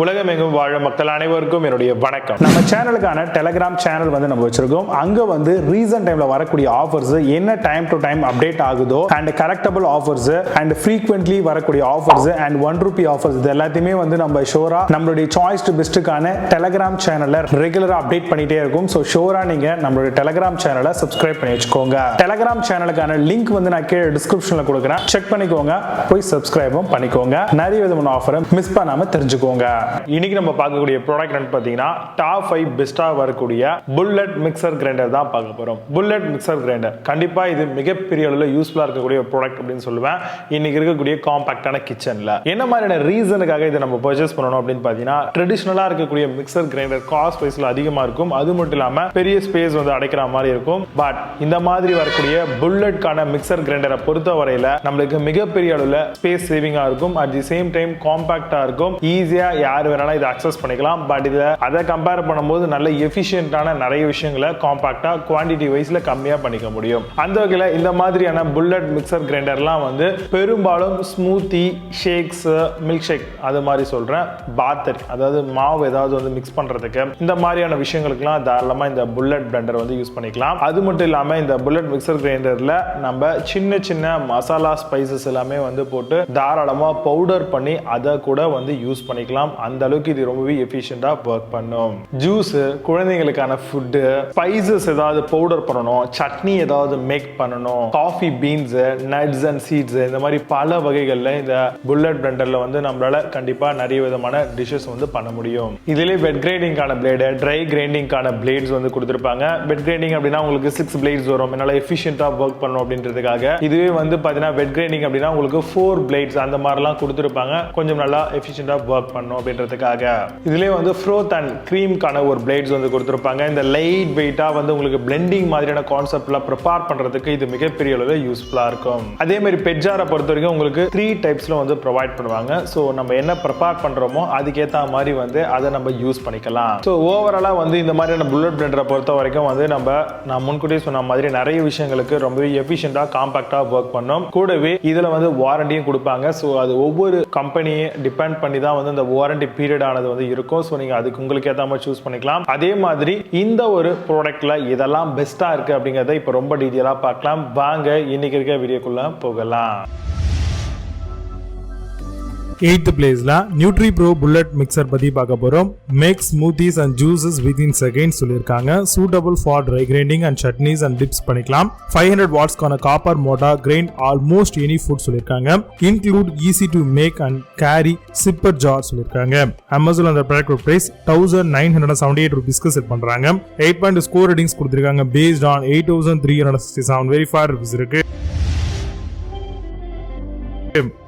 உலகமெங்கும் வாழ மக்கள் அனைவருக்கும் என்னுடைய வணக்கம். நம்ம சேனலுக்கான டெலிகிராம் சேனல் வந்து நம்ம வச்சிருக்கோம். அங்க வந்து ரீசன்ட் டைம்ல வரக்கூடிய ஆஃபர்ஸ் என்ன டைம் டு டைம் அப்டேட் ஆகுதோ and correctable offers and frequently வரக்கூடிய ஆஃபர்ஸ் அண்ட் ₹1 ஆஃபர்ஸ் இது எல்லாத்தையுமே வந்து நம்ம ஷோரா நம்மளுடைய சாய்ஸ் டு பெஸ்ட்டுக்கான டெலிகிராம் சேனல்ல ரெகுலரா அப்டேட் பண்ணிட்டே இருக்கும். ஸோ ஷோரா நீங்க நம்மளுடைய டெலிகிராம் சேனலை சப்ஸ்கிரைப் பண்ணி வச்சுக்கோங்க. டெலிகிராம் சேனலுக்கான லிங்க் வந்து நான் கீழே டிஸ்கிரிப்ஷன்ல கொடுக்குறேன், செக் பண்ணிக்கோங்க, போய் சப்ஸ்கிரைபும் பண்ணிக்கோங்க. நிறைய விதமான ஆஃபரை மிஸ் பண்ணாம தெரிஞ்சுக்கோங்க. இன்னைக்கு நம்ம பார்க்கக்கூடிய ப்ராடக்ட் என்ன பார்த்தீங்கன்னா டாப் 5 பெஸ்டா வரக்கூடிய புல்லட் மிக்சர் கிரைண்டர் தான் பார்க்க போறோம். புல்லட் மிக்சர் கிரைண்டர் கண்டிப்பா இது மிகப்பெரிய அளவில் யூஸ்ஃபுல்லா இருக்கக்கூடிய ப்ராடக்ட் அப்படின்னு சொல்லுவேன். இன்னைக்கு இருக்கக்கூடிய காம்பாக்டான கிச்சன்ல என்ன மாதிரியான ரீசனுக்காக இதை நம்ம பர்ச்சேஸ் பண்ணணும் அப்படின்னு பார்த்தீங்கன்னா ட்ரெடிஷனலா இருக்கக்கூடிய மிக்சர் கிரைண்டர் காஸ்ட் வைஸ்ல அதிகமா இருக்கும். அது மட்டும் இல்லாம பெரிய ஸ்பேஸ் வந்து அடைக்கிற மாதிரி இருக்கும். பட் இந்த மாதிரி வரக்கூடிய புல்லட்கான மிக்சர் கிரைண்டரை பொறுத்த வரையில நம்மளுக்கு மிகப்பெரிய அளவில் ஸ்பேஸ் சேவிங்கா இருக்கும். அட் தி சேம் டைம் காம்பாக்டா இருக்கும். ஈஸியா யார் வேணாலும் இதை அக்சஸ் பண்ணிக்கலாம். பட் இதை அதை கம்பேர் பண்ணும்போது நல்ல எஃபிஷியன்டான நிறைய விஷயங்களை காம்பாக்டா குவான்டிட்டி வைஸ்ல கம்மியா பண்ணிக்க முடியும். அந்த வகையில் இந்த மாதிரியான புல்லட் மிக்சர் கிரைண்டர்லாம் வந்து பெரும்பாலும் ஸ்மூத்தி, ஷேக்ஸ், மில்க் ஷேக் அது மாதிரி சொல்றேன், பாத்தர் அதாவது மாவு ஏதாவது வந்து மிக்ஸ் பண்றதுக்கு இந்த மாதிரியான விஷயங்களுக்குலாம் தாராளமா இந்த புல்லட் பிளெண்டர் வந்து யூஸ் பண்ணிக்கலாம். அது மட்டும் இல்லாம இந்த புல்லட் மிக்சர் கிரைண்டர்ல நம்ம சின்ன சின்ன மசாலா ஸ்பைசஸ் எல்லாமே வந்து போட்டு தாராளமா பவுடர் பண்ணி அதை கூட வந்து யூஸ் பண்ணிக்கலாம். அந்த அளவுக்கு இது ரொம்பவே எஃபிஷியண்டா வர்க் பண்ணும். ஜூஸ், குழந்தைகளுக்கான ஃபுட், ஸ்பைசஸ் ஏதாவது பவுடர் பண்ணணும், சட்னி ஏதாவது மேக் பண்ணணும், coffee beans, nuts and seeds இந்த மாதிரி பல வகைகள்ல இந்த புல்லட் பிளெண்டர்ல வந்து நம்மளால கண்டிப்பா நிறைய விதமான டிஷஸ் வந்து பண்ண முடியும். இதுல வெட் கிரைண்டிங்கான பிளேடு, ட்ரை கிரைண்டிங்கான பிளேட்ஸ் வந்து கொடுத்திருப்பாங்க. வெட் கிரைண்டிங் அப்படின்னா உங்களுக்கு 6 பிளேட்ஸ் வரும். என்னால எஃபிஷியண்டா வர்க் பண்ணணும் அப்படின்றதுக்காக. இதுவே வந்து பாத்தீங்கன்னா வெட் கிரைண்டிங் அப்படின்னா உங்களுக்கு 4 பிளேட்ஸ் அந்த மாதிரிலாம் கொடுத்திருப்பாங்க. கொஞ்சம் நல்லா எஃபிஷியண்டா வர்க் பண்ணணும் அப்படின்றதுக்காக. இதுலயே வந்து ஃப்ரோத் அண்ட் கிரீம்கான ஒரு பிளேட்ஸ் வந்து கொடுத்திருப்பாங்க. இந்த லைட் வெயிட்டா வந்து உங்களுக்கு பிளெண்டிங் மாதிரியான கான்செப்ட்ல ப்ரிப்பேர் பண்றதுக்கு இது மிகப்பெரிய அளவில் யூஸ்ஃபுல்லா இருக்கும். அதே மாதிரி பெட்ஜாரை பொறுத்த வரைக்கும் உங்களுக்கு 3 டைப்ஸ்ல வந்து ப்ரொவைட் பண்ணுவாங்க. ஸோ நம்ம என்ன ப்ரிப்பேர் பண்றோமோ அதுக்கேற்ற மாதிரி வந்து அதை நம்ம யூஸ் பண்ணிக்கலாம். ஸோ ஓவராலா வந்து இந்த மாதிரியான புல்லட் பிளெண்டரை பொறுத்த வரைக்கும் வந்து நான் முன்கூட்டியே சொன்ன மாதிரி நிறைய விஷயங்களுக்கு ரொம்பவே எஃபிஷியண்டா காம்பாக்டா ஒர்க் பண்ணும். கூடவே இதுல வந்து வாரண்டியும் கொடுப்பாங்க. ஸோ அது ஒவ்வொரு கம்பெனியை டிபெண்ட் பண்ணி தான் வந்து இந்த வாரண்டி பீரியட் ஆனது வந்து இருக்கும். ஸோ நீங்க அதுக்கு உங்களுக்கு ஏற்ற மாதிரி சூஸ் பண்ணிக்கலாம். அதே மாதிரி இந்த ஒரு ப்ராடக்ட்ல இதெல்லாம் பெஸ்டா இருக்கு அப்படிங்கறத இப்ப ரொம்ப டீடைலா பார்க்கலாம். வாங்க இன்னைக்கு இருக்க வீடியோக்குள்ள போகலாம். 8th பிளேஸ்ல Nutri Bullet mixer பத்தி பார்க்க போறோம். Make smoothies and juices within seconds சொல்லிருக்காங்க. Suitable for dry grinding and chutneys and dips பண்ணிக்கலாம். 500 watts கான copper motor grind almost any food சொல்லிருக்காங்க. Include easy to make and carry zipper jar சொல்லிருக்காங்க. Amazon அந்த product price ₹1978 ரூபாய்க்கு set பண்றாங்க. 8.2 score ratings கொடுத்திருக்காங்க based on 8367 verified reviews இருக்கு.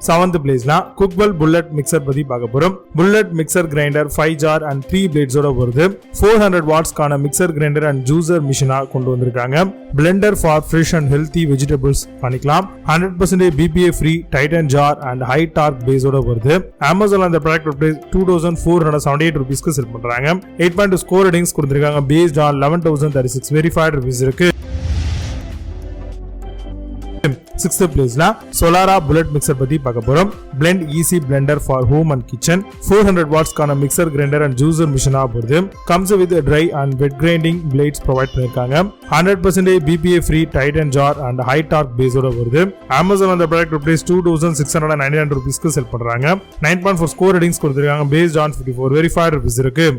7th பிளேஸ்ல குக்வெல் புல்லட் மிக்சர் பத்தி பார்க்க போறோம். Bullet mixer grinder 5 jar and 3 பிளேட்ஸோட வருது. 400 வாட்ஸ் கான மிக்சர் கிரைண்டர் அண்ட் ஜூசர் மிஷினா கொண்டு வந்திருக்காங்க. Blender for fresh and healthy vegetables பண்ணிக்கலாம். 100% BPA free Titan jar and high torque பேஸோட வருது. Amazon அந்த ப்ராடக்ட் பிரைஸ் ₹2478 ரூபாய்க்கு செல் பண்றாங்க. 8.2 ஸ்கோர் ரேட்டிங்ஸ் கொடுத்திருக்காங்க based on 11036 வெரிஃபைட் ரிவ்யூஸ் இருக்கு. 6th பிளேஸ்ல Solara Bullet மிக்சர் பத்தி பார்க்க போறோம். Blend easy blender for home and kitchen. 400 watts கான மிக்சர் கிரைண்டர் அண்ட் ஜூசர் மிஷினா வருது. Comes with dry and wet grinding blades provide பண்ணிருக்காங்க. 100% BPA free Titan jar and high torque பேஸோட வருது. Amazon அந்த ப்ராடக்ட் பிரைஸ் ₹2699 ரூபாய்க்கு செல் பண்றாங்க. 9.4 score ratings கொடுத்திருக்காங்க based on 54 வெரிஃபைட் ரிவ்யூஸ் இருக்கு.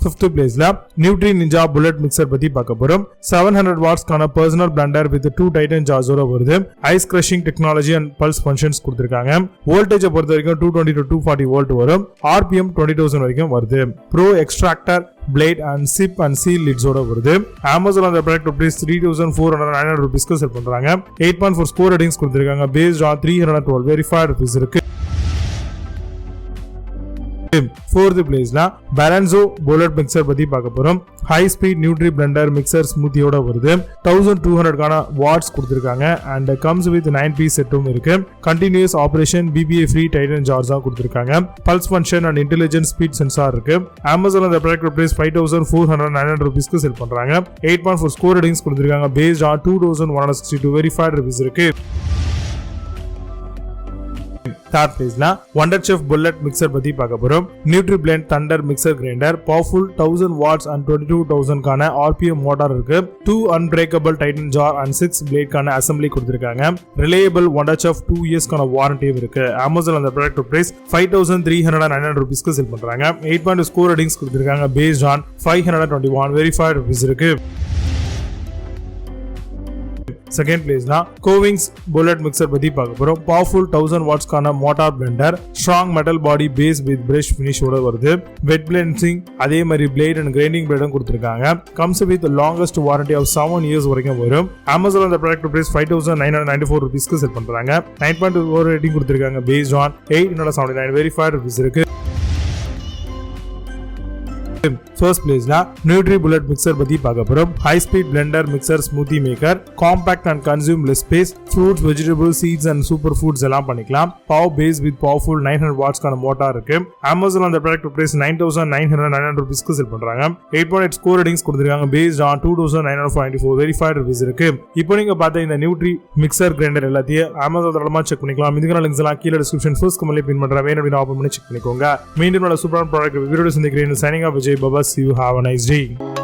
5th பிளேஸ்ல Nutri Ninja Bullet mixer பத்தி பார்க்க போறோம். 700 வாட்ஸ் கான பர்சனல் பிளெண்டர் வித் 2 டைட்டன் ஜார்ஸோட வருது. Ice crushing technology and pulse functions கொடுத்திருக்காங்க. வோல்டேஜ் பொறுத்த வரைக்கும் 220 to 240 வோல்ட் வரும். RPM 20,000 வரைக்கும் வருது. Pro extractor blade and chip and seal லிட்ஸோட வருது. Amazon அந்த ப்ராடக்ட் பிரைஸ் ₹3499 ரூபாய்க்கு செல் பண்றாங்க. 8.4 ஸ்கோர் ரேட்டிங்ஸ் கொடுத்திருக்காங்க based on 312 வெரிஃபைட் ரிவ்யூஸ் இருக்கு. 4th பிளேஸ்ல Balanzo Bullet mixer பத்தி பார்க்க போறோம். High speed nutri blender mixer ஸ்மூத்தியோட வருது. 1200 கான வாட்ஸ் கொடுத்திருக்காங்க and comes with 9 piece செட்டும் இருக்கு. Continuous operation BPA free Titan ஜார்ஸா கொடுத்திருக்காங்க. Pulse function and intelligent speed sensor இருக்கு. Amazon அந்த ப்ராடக்ட் பிரைஸ் ₹5499 ரூபாய்க்கு செல் பண்றாங்க. 8.4 ஸ்கோர் ரேட்டிங்ஸ் கொடுத்திருக்காங்க based on 2162 வெரிஃபைட் ரிவ்யூஸ் இருக்கு. Third பிளேஸ்ல Wonderchef Bullet mixer பத்தி பார்க்க போறோம். Nutribullet Thunder mixer grinder, powerful 1000 watts and 22,000 கான RPM motor இருக்கு. 2 unbreakable titan jar and 6 blade கான assembly கொடுத்திருக்காங்க. Reliable Wonderchef 2 years கான warranty இருக்கு. Amazon அந்த product price 5399 rupeesக்கு செல் பண்றாங்க. 8.2 score ratings கொடுத்திருக்காங்க based on 521 verified reviews இருக்கு. செகண்ட் பிளேஸ்னா கோவிங்ஸ் புல்லட் மிக்சர் பத்தி பார்க்க போறோம். பவர்ஃபுல் 1000 வாட்ஸ் கான motor blender, strong metal body base with brush ஃபினிஷோட வருது. வெட் பிளென்சிங் அதே மாதிரி பிளேட் அண்ட் கிரைண்டிங் பிளேடும் கொடுத்திருக்காங்க. Comes with longest warranty of 7 years வரைக்கும் வரும். Amazon அந்த ப்ராடக்ட் பிரைஸ் 5994 rupeesக்கு செல் பண்றாங்க. 9.4 ரேட்டிங் கொடுத்திருக்காங்க based on 879 verified reviews இருக்கு. First பிளேஸ்ல Nutribullet mixer பத்தி பார்க்க போறோம். High speed blender mixer smoothie maker, compact and consume less space, fruits, vegetables, seeds and super foods எல்லாம் பண்ணிக்கலாம். Power base with powerful 900 watts கான மோட்டார் இருக்கு. Amazon அந்த ப்ராடக்ட் பிரைஸ் 9999 rupeesக்கு செல் பண்றாங்க. 8.8 score ratings கொடுத்திருக்காங்க based on 2994 verified reviews இருக்கு. இப்போ நீங்க பார்த்த இந்த Nutri mixer grinder எல்லாத்தையும் Amazon தளமா செக் பண்ணிக்கலாம். இதுக்கான லிங்க்ஸ் எல்லாம் கீழ டிஸ்கிரிப்ஷன் ஃபர்ஸ்ட் கமெண்ட்ல பின் பண்றேன். வேணும் அப்படினா ஓபன் பண்ணி செக் பண்ணிக்கோங்க. மீண்டும் நல்ல சூப்பரான ப்ராடக்ட் வீடியோல சந்திக்கிறேன். Signing off Vijay Baba. See you. Have a nice day.